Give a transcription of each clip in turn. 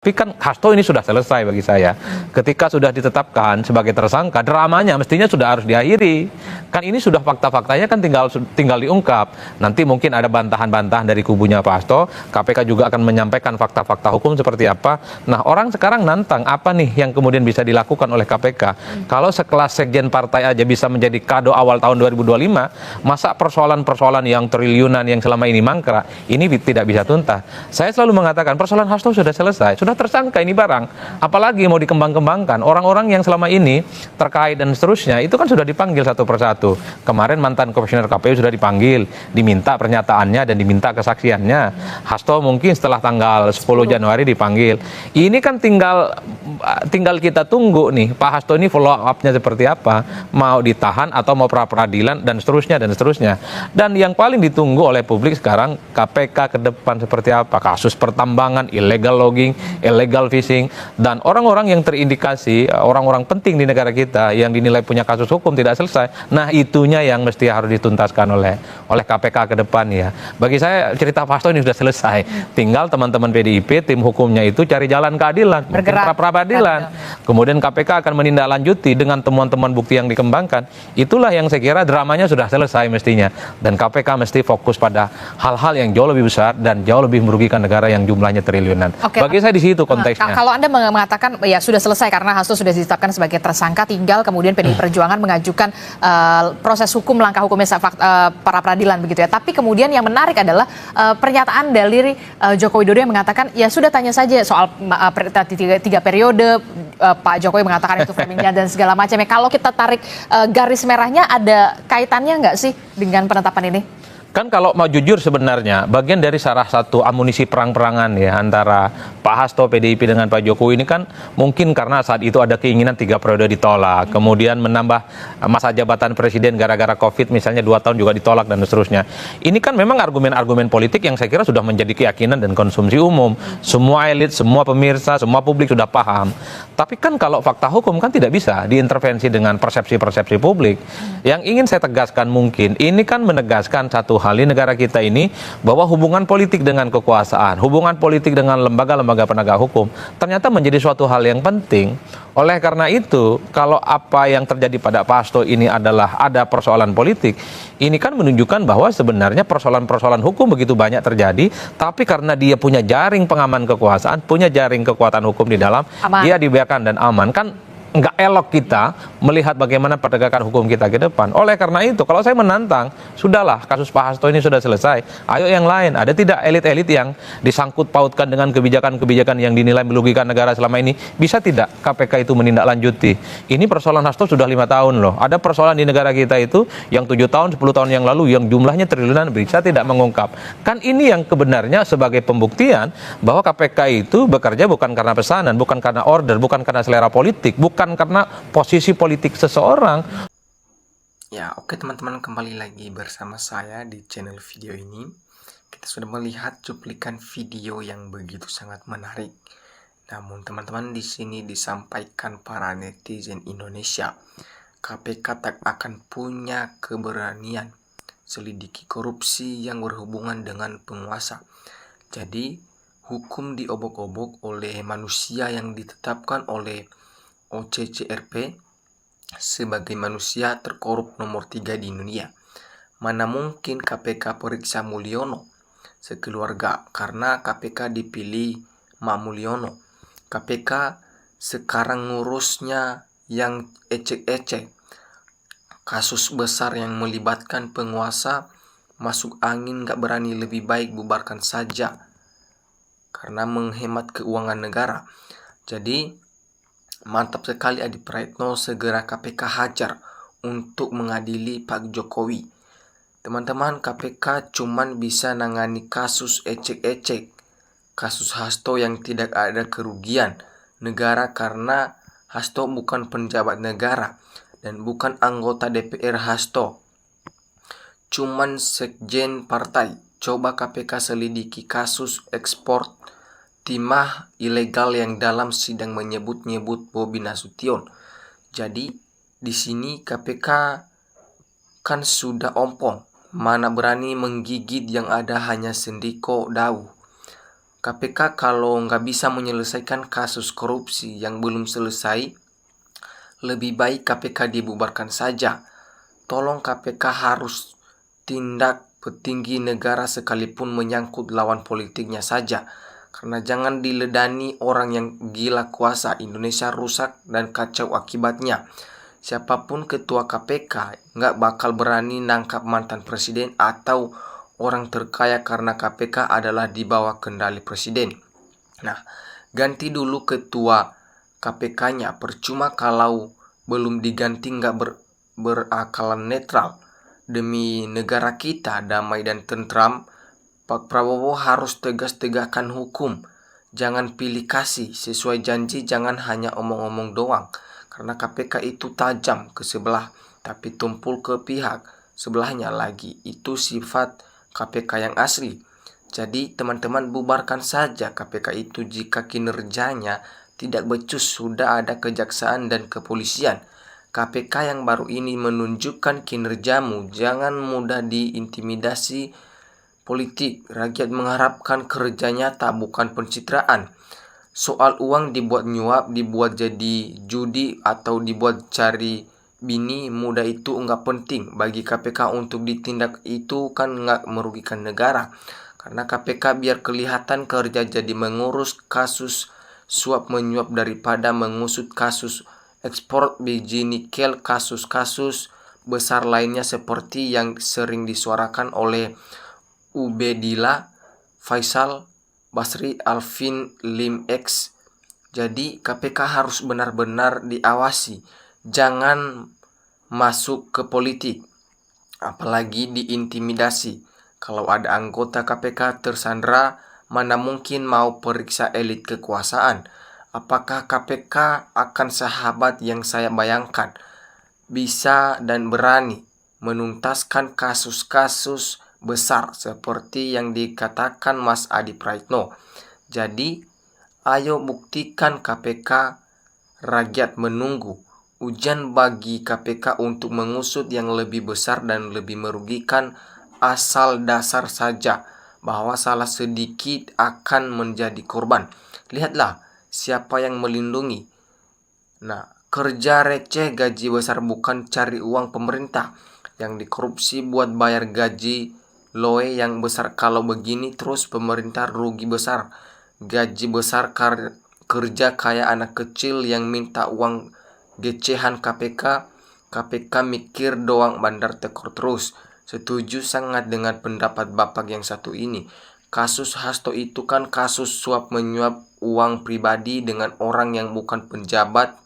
Tapi kan Hasto ini sudah selesai bagi saya. Ketika sudah ditetapkan sebagai tersangka, dramanya mestinya sudah harus diakhiri. Kan ini sudah fakta-faktanya kan tinggal diungkap. Nanti mungkin ada bantahan-bantahan dari kubunya Pak Hasto. KPK juga akan menyampaikan fakta-fakta hukum seperti apa. Nah, orang sekarang nantang apa nih yang kemudian bisa dilakukan oleh KPK. Kalau sekelas sekjen partai aja bisa menjadi kado awal tahun 2025, masa persoalan-persoalan yang triliunan yang selama ini mangkrak, ini tidak bisa tuntas. Saya selalu mengatakan persoalan Hasto sudah selesai, sudah tersangka ini barang, apalagi mau dikembang-kembangkan. Orang-orang yang selama ini terkait dan seterusnya itu kan sudah dipanggil satu persatu. Kemarin mantan komisioner KPU sudah dipanggil, diminta pernyataannya dan diminta kesaksiannya. Hasto mungkin setelah tanggal 10 Januari dipanggil. Ini kan tinggal kita tunggu nih Pak Hasto ini follow up-nya seperti apa, mau ditahan atau mau pra peradilan dan seterusnya dan seterusnya. Dan yang paling ditunggu oleh publik sekarang KPK ke depan seperti apa, kasus pertambangan, illegal logging, illegal fishing, dan orang-orang yang terindikasi, orang-orang penting di negara kita yang dinilai punya kasus hukum tidak selesai. Nah, itunya yang mesti harus dituntaskan oleh KPK ke depan ya. Bagi saya cerita Pak Hasto ini sudah selesai. Tinggal teman-teman PDIP, tim hukumnya itu cari jalan keadilan, pra peradilan. Kemudian KPK akan menindaklanjuti dengan temuan-temuan bukti yang dikembangkan. Itulah yang saya kira dramanya sudah selesai mestinya. Dan KPK mesti fokus pada hal-hal yang jauh lebih besar dan jauh lebih merugikan negara yang jumlahnya triliunan. Bagi saya di situ konteksnya. Kalau Anda mengatakan ya sudah selesai karena Hasto sudah ditetapkan sebagai tersangka, tinggal kemudian PDI Perjuangan mengajukan proses hukum, langkah hukumnya para peradilan begitu ya. Tapi kemudian yang menarik adalah pernyataan dari Joko Widodo yang mengatakan ya sudah tanya saja soal tiga periode. Pak Jokowi mengatakan itu framingnya dan segala macamnya. Kalau kita tarik garis merahnya, ada kaitannya nggak sih dengan penetapan ini? Kan kalau mau jujur sebenarnya bagian dari salah satu amunisi perang-perangan ya antara Pak Hasto PDIP dengan Pak Jokowi ini kan mungkin karena saat itu ada keinginan 3 periode ditolak, kemudian menambah masa jabatan presiden gara-gara COVID misalnya 2 tahun juga ditolak dan seterusnya. Ini kan memang argumen-argumen politik yang saya kira sudah menjadi keyakinan dan konsumsi umum. Semua elit, semua pemirsa, semua publik sudah paham. Tapi kan kalau fakta hukum kan tidak bisa diintervensi dengan persepsi-persepsi publik. Yang ingin saya tegaskan mungkin ini kan menegaskan satu hal di negara kita ini bahwa hubungan politik dengan kekuasaan, hubungan politik dengan lembaga-lembaga penegak hukum ternyata menjadi suatu hal yang penting. Oleh karena itu, kalau apa yang terjadi pada Pak Hasto ini adalah ada persoalan politik, ini kan menunjukkan bahwa sebenarnya persoalan-persoalan hukum begitu banyak terjadi, tapi karena dia punya jaring pengaman kekuasaan, punya jaring kekuatan hukum di dalam, dia dibiarkan dan aman. Kan nggak elok kita melihat bagaimana penegakan hukum kita ke depan. Oleh karena itu, kalau saya menantang, sudahlah kasus Pak Hasto ini sudah selesai. Ayo yang lain, ada tidak elit-elit yang disangkut pautkan dengan kebijakan-kebijakan yang dinilai merugikan negara selama ini? Bisa tidak KPK itu menindaklanjuti? Ini persoalan Hasto sudah 5 tahun loh. Ada persoalan di negara kita itu yang 7 tahun, 10 tahun yang lalu yang jumlahnya triliunan bisa tidak mengungkap. Kan ini yang kebenarnya sebagai pembuktian bahwa KPK itu bekerja bukan karena pesanan, bukan karena order, bukan karena selera politik, bukan karena posisi politik seseorang. Ya, oke teman-teman, kembali lagi bersama saya di channel video ini. Kita sudah melihat cuplikan video yang begitu sangat menarik. Namun teman-teman, di sini disampaikan para netizen Indonesia, KPK tak akan punya keberanian selidiki korupsi yang berhubungan dengan penguasa. Jadi, hukum diobok-obok oleh manusia yang ditetapkan oleh OCCRP sebagai manusia terkorup nomor 3 di dunia. Mana mungkin KPK periksa Mulyono sekeluarga, karena KPK dipilih Mak Mulyono. KPK sekarang ngurusnya yang ecek-ecek. Kasus besar yang melibatkan penguasa masuk angin, gak berani, lebih baik bubarkan saja karena menghemat keuangan negara. Jadi mantap sekali Adi Praetno, segera KPK hajar untuk mengadili Pak Jokowi. Teman-teman, KPK cuman bisa nangani kasus ecek-ecek, kasus Hasto yang tidak ada kerugian negara karena Hasto bukan penjabat negara dan bukan anggota DPR. Hasto cuman sekjen partai. Coba KPK selidiki kasus ekspor timah ilegal yang dalam sidang menyebut-nyebut Bobi Nasution. Jadi di sini KPK kan sudah ompong, mana berani menggigit yang ada hanya sendiko daun. KPK kalau nggak bisa menyelesaikan kasus korupsi yang belum selesai, lebih baik KPK dibubarkan saja. Tolong KPK harus tindak petinggi negara sekalipun menyangkut lawan politiknya saja. Karena jangan diledani orang yang gila kuasa. Indonesia rusak dan kacau akibatnya. Siapapun ketua KPK nggak bakal berani nangkap mantan presiden atau orang terkaya karena KPK adalah di bawah kendali presiden. Nah, ganti dulu ketua KPK-nya. Percuma kalau belum diganti nggak berakalan netral. Demi negara kita damai dan tentram, Pak Prabowo harus tegas tegakkan hukum. Jangan pilih kasih, sesuai janji jangan hanya omong-omong doang. Karena KPK itu tajam ke sebelah, tapi tumpul ke pihak sebelahnya lagi. Itu sifat KPK yang asli. Jadi teman-teman bubarkan saja KPK itu jika kinerjanya tidak becus. Sudah ada kejaksaan dan kepolisian. KPK yang baru ini menunjukkan kinerjamu. Jangan mudah diintimidasi politik. Rakyat mengharapkan kerja nyata, bukan pencitraan. Soal uang dibuat nyuap, dibuat jadi judi, atau dibuat cari bini muda itu nggak penting. Bagi KPK untuk ditindak itu kan nggak merugikan negara. Karena KPK biar kelihatan kerja jadi mengurus kasus suap menyuap daripada mengusut kasus ekspor biji nikel, kasus-kasus besar lainnya seperti yang sering disuarakan oleh Ubedillah, Faisal, Basri, Alvin, Lim X. Jadi KPK harus benar-benar diawasi. Jangan masuk ke politik, apalagi diintimidasi. Kalau ada anggota KPK tersandra, mana mungkin mau periksa elit kekuasaan. Apakah KPK akan sahabat yang saya bayangkan? Bisa dan berani menuntaskan kasus-kasus besar seperti yang dikatakan Mas Adi Praitno. Jadi, ayo buktikan KPK, rakyat menunggu. Ujian bagi KPK untuk mengusut yang lebih besar dan lebih merugikan. Asal dasar saja bahwa salah sedikit akan menjadi korban. Lihatlah siapa yang melindungi. Nah, kerja receh gaji besar bukan cari uang pemerintah. Yang dikorupsi buat bayar gaji loe yang besar. Kalau begini terus pemerintah rugi besar. Gaji besar kerja kayak anak kecil yang minta uang gecehan KPK. KPK mikir doang, bandar tekor terus. Setuju sangat dengan pendapat Bapak yang satu ini. Kasus Hasto itu kan kasus suap menyuap uang pribadi dengan orang yang bukan penjabat,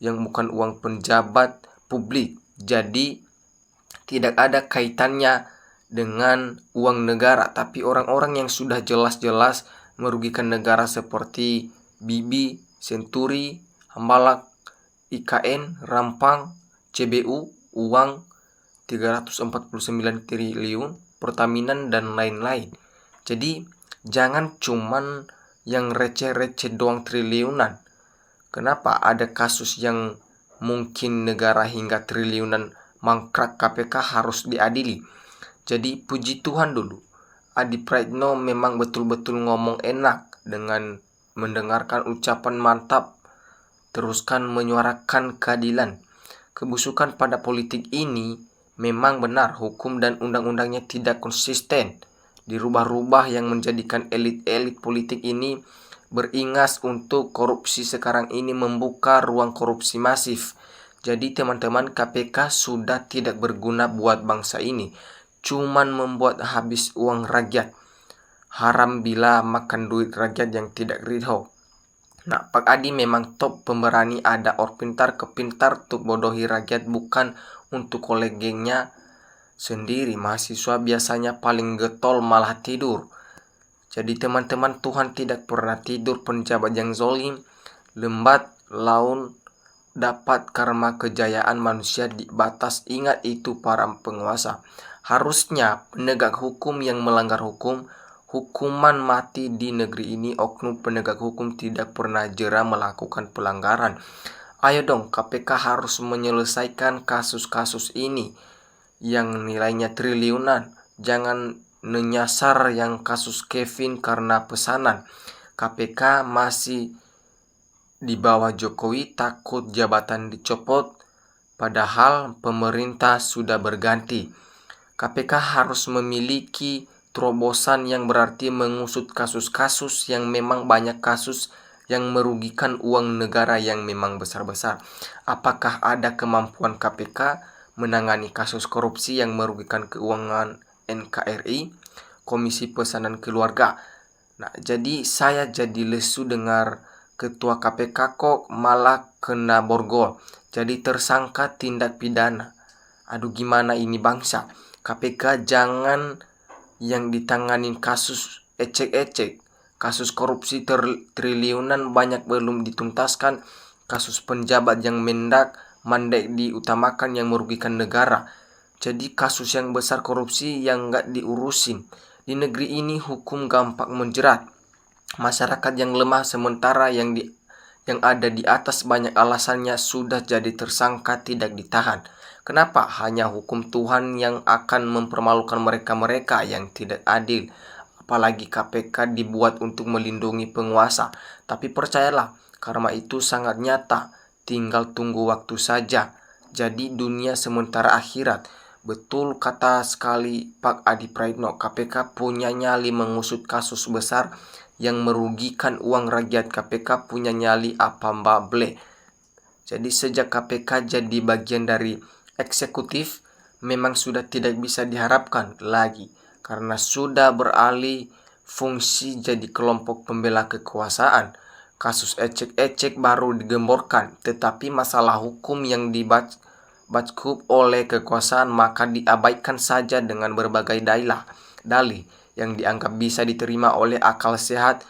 yang bukan uang penjabat publik. Jadi tidak ada kaitannya dengan uang negara, tapi orang-orang yang sudah jelas-jelas merugikan negara seperti Bibi, Senturi, Hambalak, IKN, Rampang, CBU, uang 349 triliun, Pertamina dan lain-lain. Jadi jangan cuman yang receh-receh doang triliunan. Kenapa ada kasus yang mungkin negara hingga triliunan mangkrak, KPK harus diadili. Jadi puji Tuhan dulu, Adi Praitno memang betul-betul ngomong enak dengan mendengarkan ucapan mantap. Teruskan menyuarakan keadilan. Kebusukan pada politik ini memang benar, hukum dan undang-undangnya tidak konsisten. Dirubah-rubah yang menjadikan elit-elit politik ini beringas untuk korupsi sekarang ini membuka ruang korupsi masif. Jadi teman-teman, KPK sudah tidak berguna buat bangsa ini. Cuman membuat habis uang rakyat. Haram bila makan duit rakyat yang tidak ridho. Nah, Pak Adi memang top pemberani, ada orang pintar kepintar untuk bodohi rakyat, bukan untuk kolegengnya sendiri. Mahasiswa biasanya paling getol malah tidur. Jadi teman-teman, Tuhan tidak pernah tidur. Penjabat yang zolim, lembat laun dapat karma. Kejayaan manusia di batas. Ingat itu para penguasa. Harusnya penegak hukum yang melanggar hukum, hukuman mati di negeri ini. Oknum penegak hukum tidak pernah jera melakukan pelanggaran. Ayo dong, KPK harus menyelesaikan kasus-kasus ini yang nilainya triliunan. Jangan menyasar yang kasus Kevin karena pesanan. KPK masih di bawah Jokowi takut jabatan dicopot, padahal pemerintah sudah berganti. KPK harus memiliki terobosan yang berarti mengusut kasus-kasus yang memang banyak kasus yang merugikan uang negara yang memang besar-besar. Apakah ada kemampuan KPK menangani kasus korupsi yang merugikan keuangan NKRI, Komisi Pesanan Keluarga? Nah, jadi saya jadi lesu dengar ketua KPK kok malah kena borgol. Jadi tersangka tindak pidana. Aduh, gimana ini bangsa? KPK jangan yang ditanganin kasus ecek-ecek. Kasus korupsi triliunan banyak belum dituntaskan. Kasus penjabat yang mandek diutamakan yang merugikan negara. Jadi kasus yang besar korupsi yang nggak diurusin. Di negeri ini hukum gampang menjerat. Masyarakat yang lemah sementara yang ada di atas banyak alasannya sudah jadi tersangka tidak ditahan. Kenapa hanya hukum Tuhan yang akan mempermalukan mereka-mereka yang tidak adil? Apalagi KPK dibuat untuk melindungi penguasa. Tapi percayalah, karma itu sangat nyata. Tinggal tunggu waktu saja. Jadi dunia sementara akhirat. Betul kata sekali Pak Adi Praitno, KPK punya nyali mengusut kasus besar yang merugikan uang rakyat. KPK punya nyali apa Mbak Ble. Jadi sejak KPK jadi bagian dari eksekutif, memang sudah tidak bisa diharapkan lagi. Karena sudah beralih fungsi jadi kelompok pembela kekuasaan. Kasus ecek-ecek baru digemborkan, tetapi masalah hukum yang dibackup oleh kekuasaan maka diabaikan saja dengan berbagai dalih yang dianggap bisa diterima oleh akal sehat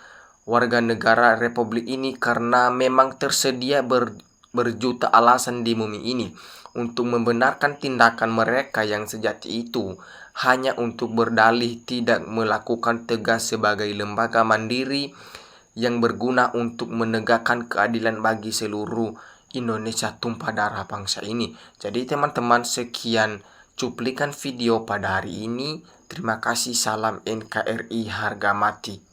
warga negara Republik ini, karena memang tersedia berjuta alasan di bumi ini untuk membenarkan tindakan mereka yang sejati itu hanya untuk berdalih tidak melakukan tegas sebagai lembaga mandiri yang berguna untuk menegakkan keadilan bagi seluruh Indonesia tumpah darah bangsa ini. Jadi teman-teman, sekian cuplikan video pada hari ini. Terima kasih, salam NKRI harga mati.